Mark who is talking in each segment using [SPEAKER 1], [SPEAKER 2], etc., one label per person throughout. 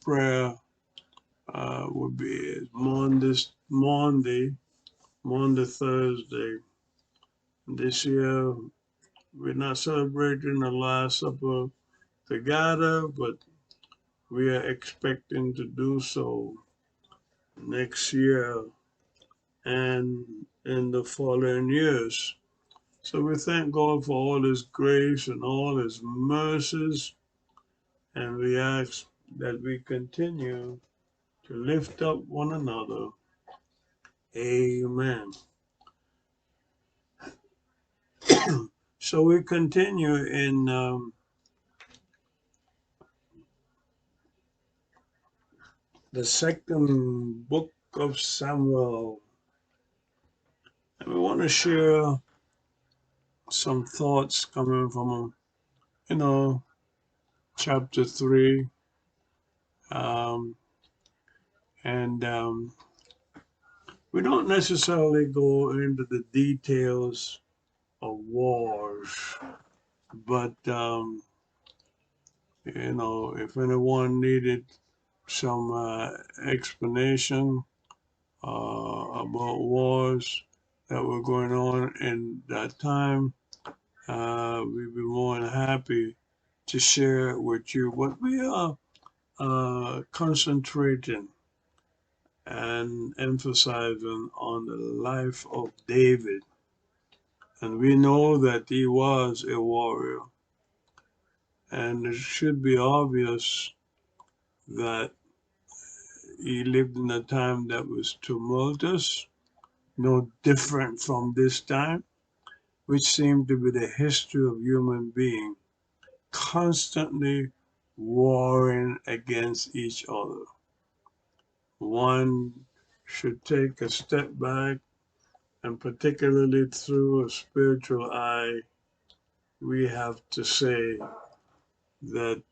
[SPEAKER 1] prayer will be Monday, Thursday. This year, we're not celebrating the Last Supper together, but we are expecting to do so next year and in the following years. So we thank God for all His grace and all His mercies, and we ask that we continue to lift up one another. Amen. So we continue in the second book of Samuel. And we want to share some thoughts coming from, chapter 3. Um, and we don't necessarily go into the details of wars, but, if anyone needed some explanation about wars that were going on in that time, we'd be more than happy to share with you what we are concentrating and emphasizing on the life of David. And we know that he was a warrior. And it should be obvious that he lived in a time that was tumultuous, no different from this time, which seemed to be the history of human beings, constantly warring against each other. One should take a step back, and particularly through a spiritual eye, we have to say that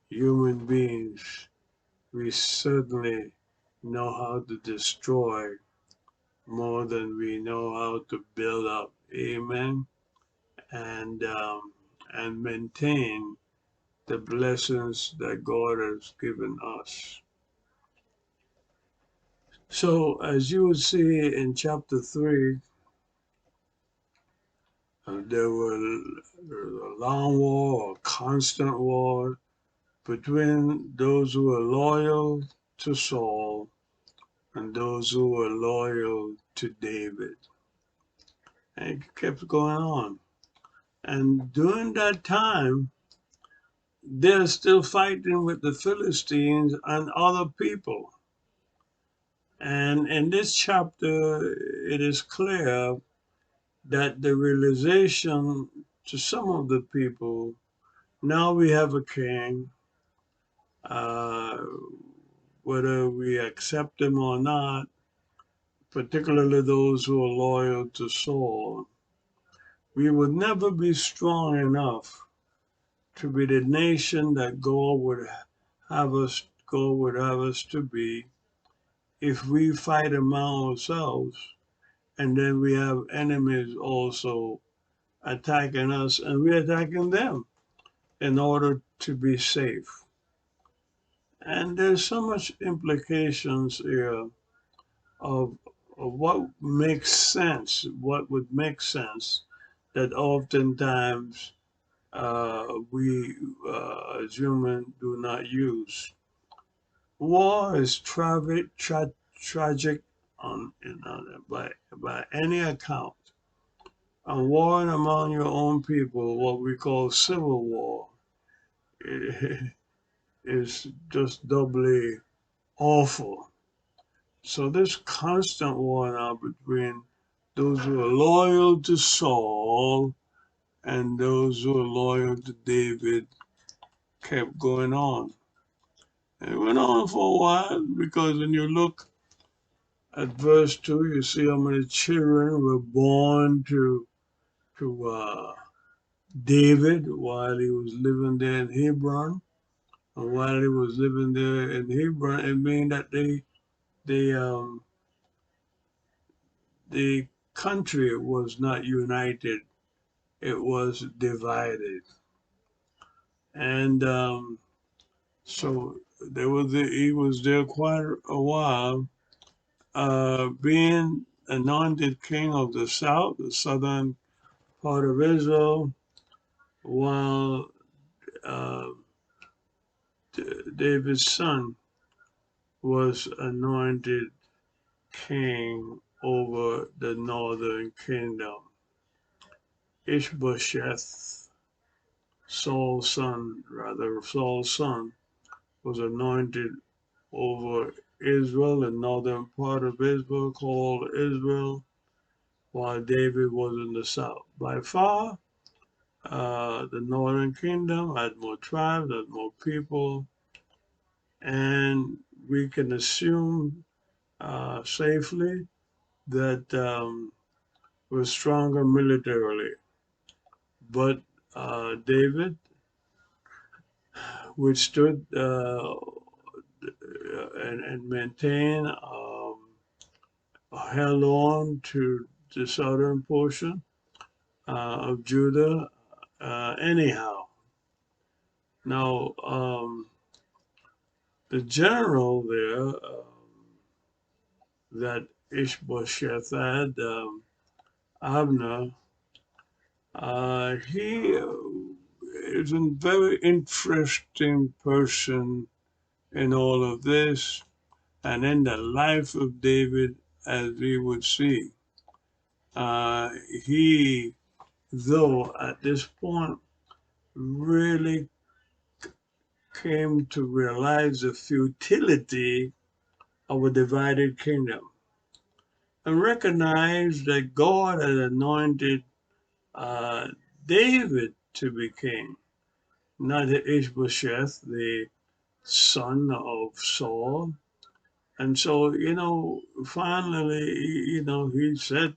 [SPEAKER 1] human beings, we certainly know how to destroy more than we know how to build up. Amen. And maintain the blessings that God has given us. So, as you would see in chapter 3, there was a long war, a constant war between those who were loyal to Saul and those who were loyal to David. And it kept going on. And during that time, they're still fighting with the Philistines and other people. And in this chapter, it is clear that the realization to some of the people, now we have a king, uh, whether we accept him or not, particularly those who are loyal to Saul, we would never be strong enough to be the nation that God would have us to be if we fight among ourselves and then we have enemies also attacking us and we're attacking them in order to be safe. And there's so much implications here of what makes sense, what would make sense, that oftentimes we as humans do not use. War is tragic by any account. And warring among your own people, what we call civil war, is just doubly awful. So this constant war now between those who are loyal to Saul and those who are loyal to David kept going on. And it went on for a while because when you look at verse 2, you see how many children were born to David while he was living there in Hebron. And while he was living there in Hebron, it meant that the country was not united, it was divided. And so he was there quite a while, being anointed king of the south, the southern part of Israel, while uh, David's son was anointed king over the northern kingdom. Ishbosheth, Saul's son, was anointed over Israel, the northern part of Israel called Israel, while David was in the south. By far, the northern kingdom had more tribes, had more people, and we can assume safely that was stronger militarily. But David withstood and maintained, held on to the southern portion of Judah anyhow. Now, the general there that Ishbosheth had, Abner, he is a very interesting person in all of this and in the life of David, as we would see. He, though at this point, really came to realize the futility of a divided kingdom and recognized that God had anointed uh, David to be king, not Ishbosheth, the son of Saul. And so, finally, he said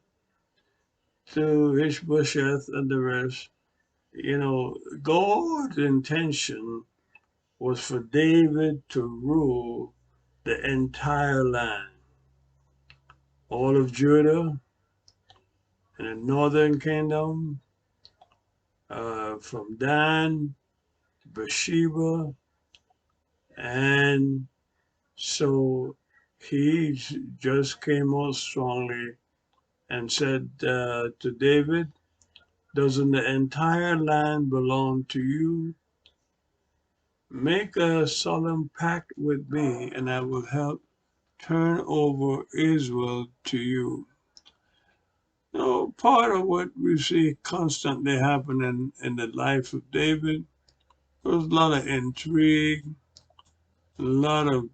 [SPEAKER 1] to Ishbosheth and the rest, God's intention was for David to rule the entire land, all of Judah and the northern kingdom, from Dan to Beersheba. And so he just came out strongly and said to David, doesn't the entire land belong to you? Make a solemn pact with me, and I will help turn over Israel to you. Part of what we see constantly happening in the life of David, there was a lot of intrigue, a lot of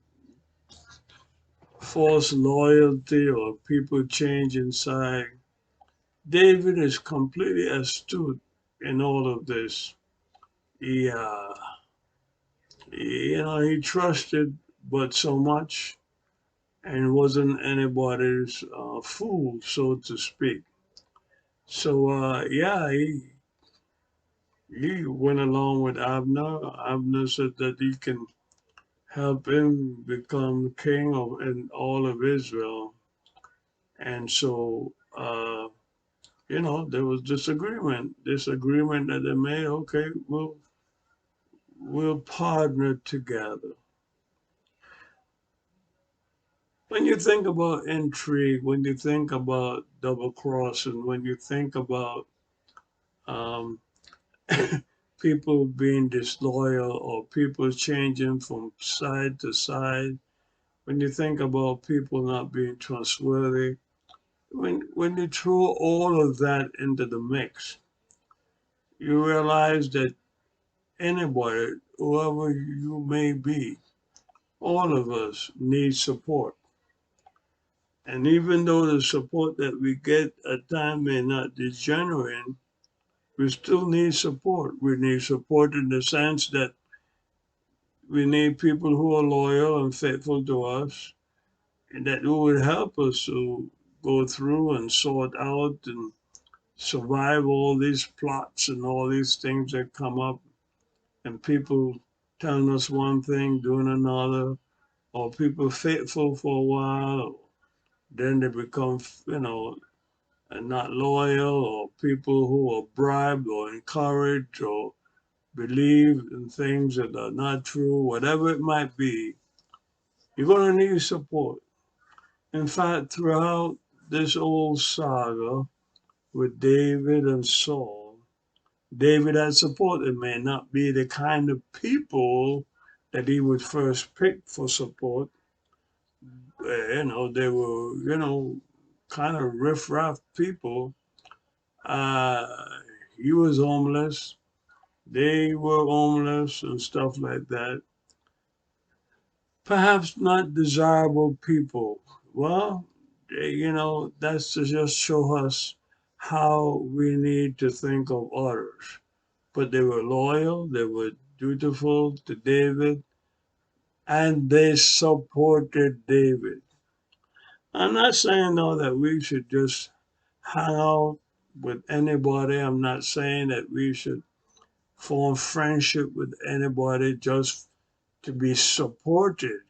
[SPEAKER 1] false loyalty or people changing side. David is completely astute in all of this. He, he trusted but so much and wasn't anybody's fool, so to speak. So, he went along with Abner. Abner said that he can help him become king of in all of Israel. And so, there was disagreement that they made. Okay, we'll partner together. When you think about intrigue, when you think about double crossing, when you think about um, people being disloyal or people changing from side to side, when you think about people not being trustworthy, when you throw all of that into the mix, you realize that anybody, whoever you may be, all of us need support. And even though the support that we get at times may not be genuine, we still need support. We need support in the sense that we need people who are loyal and faithful to us, and that who would help us to go through and sort out and survive all these plots and all these things that come up, and people telling us one thing, doing another, or people faithful for a while, then they become, not loyal, or people who are bribed or encouraged or believe in things that are not true, whatever it might be, you're going to need support. In fact, throughout this old saga with David and Saul, David had support. It may not be the kind of people that he would first pick for support. They were, kind of riff-raff people. Uh, he was homeless. They were homeless and stuff like that. Perhaps not desirable people. Well, that's to just show us how we need to think of others. But they were loyal, they were dutiful to David, and they supported David. I'm not saying, though, that we should just hang out with anybody. I'm not saying that we should form friendship with anybody just to be supported.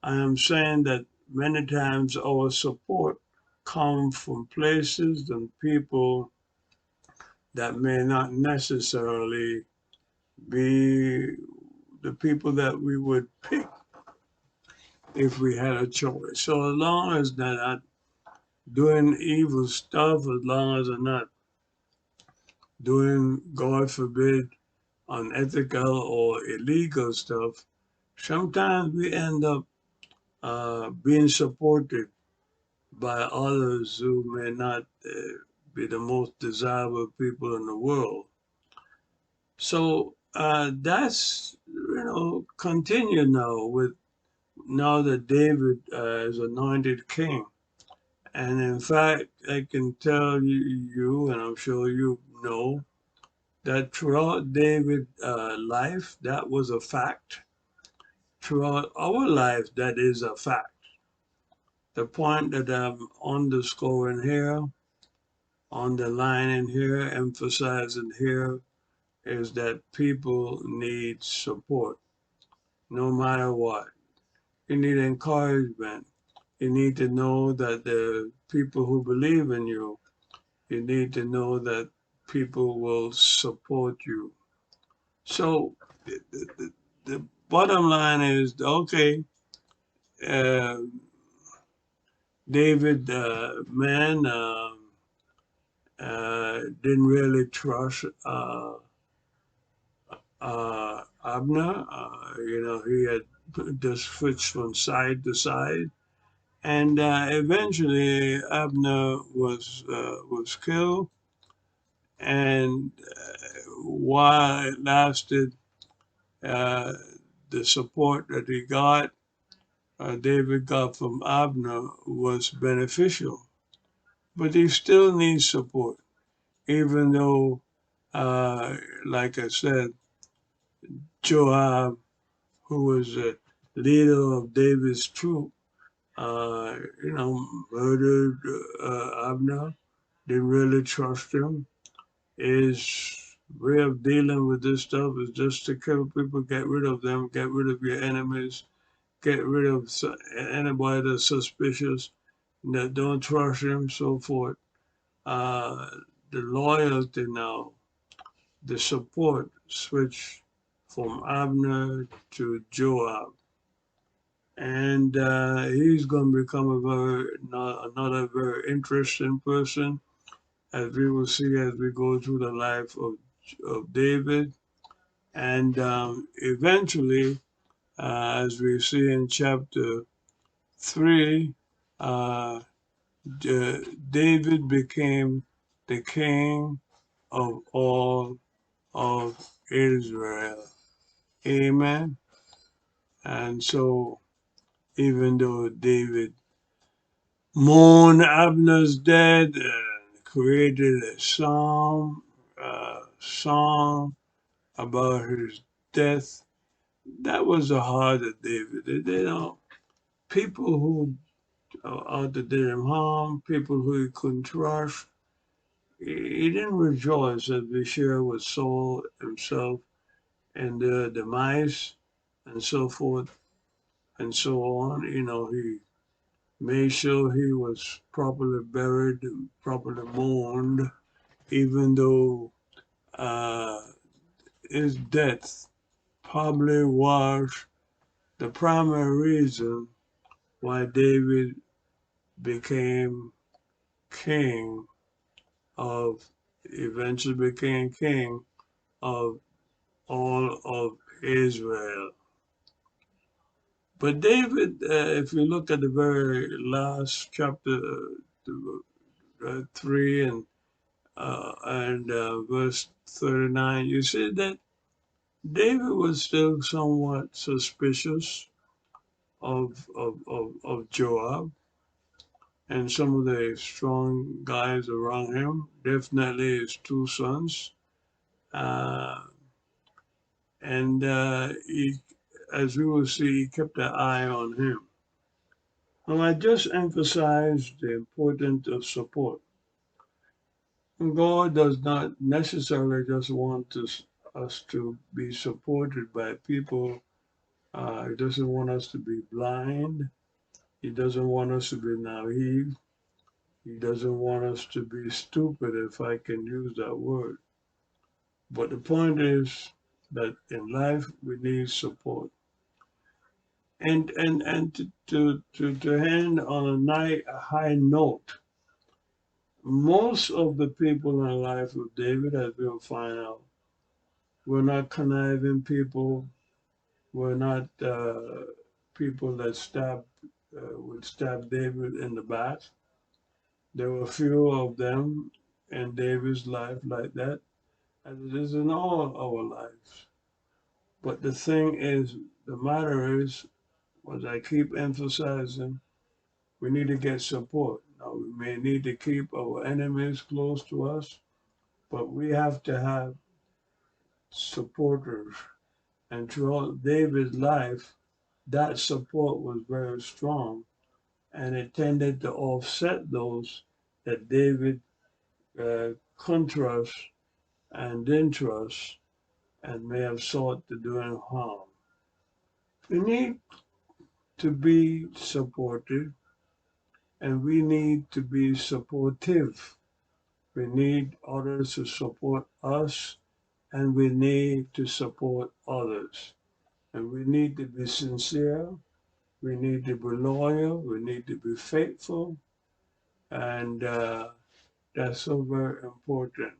[SPEAKER 1] I am saying that many times our support comes from places and people that may not necessarily be the people that we would pick if we had a choice. So as long as they're not doing evil stuff, as long as they're not doing, God forbid, unethical or illegal stuff, sometimes we end up being supported by others who may not be the most desirable people in the world. So that's, continue now with now that David is anointed king. And in fact, I can tell you, and I'm sure you know, that throughout David's life, that was a fact. Throughout our life, that is a fact. The point that I'm underscoring here, underlining here, emphasizing here, is that people need support, no matter what. You need encouragement. You need to know that the people who believe in you, you need to know that people will support you. So the bottom line is, okay, uh, David, didn't really trust Abner. He had just switched from side to side, and eventually Abner was killed. And while it lasted, uh, the support that he got, David got from Abner, was beneficial. But he still needs support, even though, uh, like I said, Joab, who was the leader of David's troop, murdered Abner, didn't really trust him. His way of dealing with this stuff is just to kill people, get rid of them, get rid of your enemies, get rid of anybody that's suspicious, that don't trust him, so forth. Uh, the loyalty now, the support switched from Abner to Joab. And he's going to become another very interesting person, as we will see as we go through the life of David. And eventually, as we see in chapter 3, uh, David became the king of all of Israel. Amen. And so, even though David mourned Abner's death and created a song about his death, that was the heart of David. People who out to did him harm, people who he couldn't trust. He didn't rejoice, as we share with Saul himself, and their demise and so forth and so on. He made sure he was properly buried properly mourned, even though uh, his death probably was the primary reason why David became king eventually became king of all of Israel. But David, if you look at the very last chapter, 3 and verse 39, you see that David was still somewhat suspicious of Joab and some of the strong guys around him, definitely his two sons. Uh, and as we will see, he kept an eye on him. And I just emphasized the importance of support. God does not necessarily just want us to be supported by people. He doesn't want us to be blind. He doesn't want us to be naive. He doesn't want us to be stupid, if I can use that word. But the point is that in life we need support. And to end on a high note, most of the people in the life of David, as we'll find out, were not conniving people, were not people that would stab David in the back. There were few of them in David's life like that, as it is in all our lives. But the thing is, the matter is, as I keep emphasizing, we need to get support. Now, we may need to keep our enemies close to us, but we have to have supporters. And throughout David's life, that support was very strong, and it tended to offset those that David couldn't trust and didn't trust and may have sought to do him harm. We need to be supported, and we need to be supportive. We need others to support us, and we need to support others. And we need to be sincere, we need to be loyal, we need to be faithful, and that's so very important.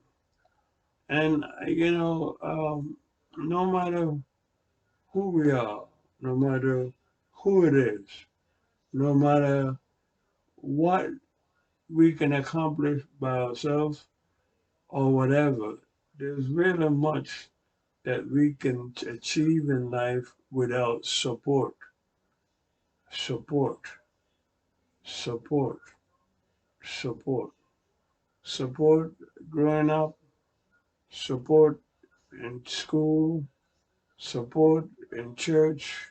[SPEAKER 1] And, no matter who we are, no matter who it is, no matter what we can accomplish by ourselves or whatever, there's really much that we can achieve in life without support, support, support, support, support growing up, support in school, support in church,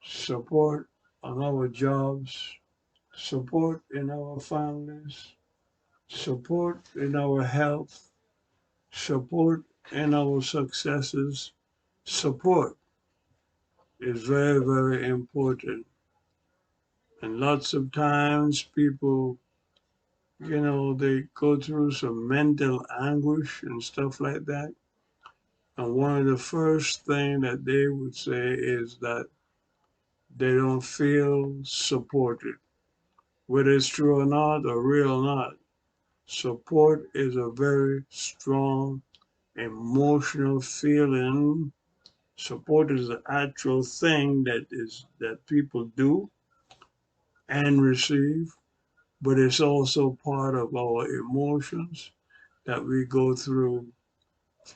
[SPEAKER 1] support on our jobs, support in our families, support in our health, support in our successes. Support is very, very important. And lots of times people, they go through some mental anguish and stuff like that. And one of the first things that they would say is that they don't feel supported. Whether it's true or not, or real or not, support is a very strong emotional feeling. Support is the actual thing that people do and receive, but it's also part of our emotions that we go through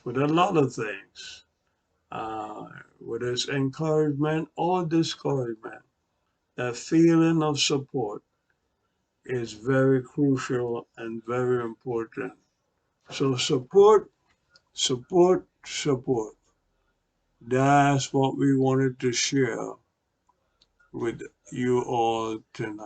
[SPEAKER 1] with a lot of things. Whether it's encouragement or discouragement, that feeling of support is very crucial and very important. So support, support, support. That's what we wanted to share with you all tonight.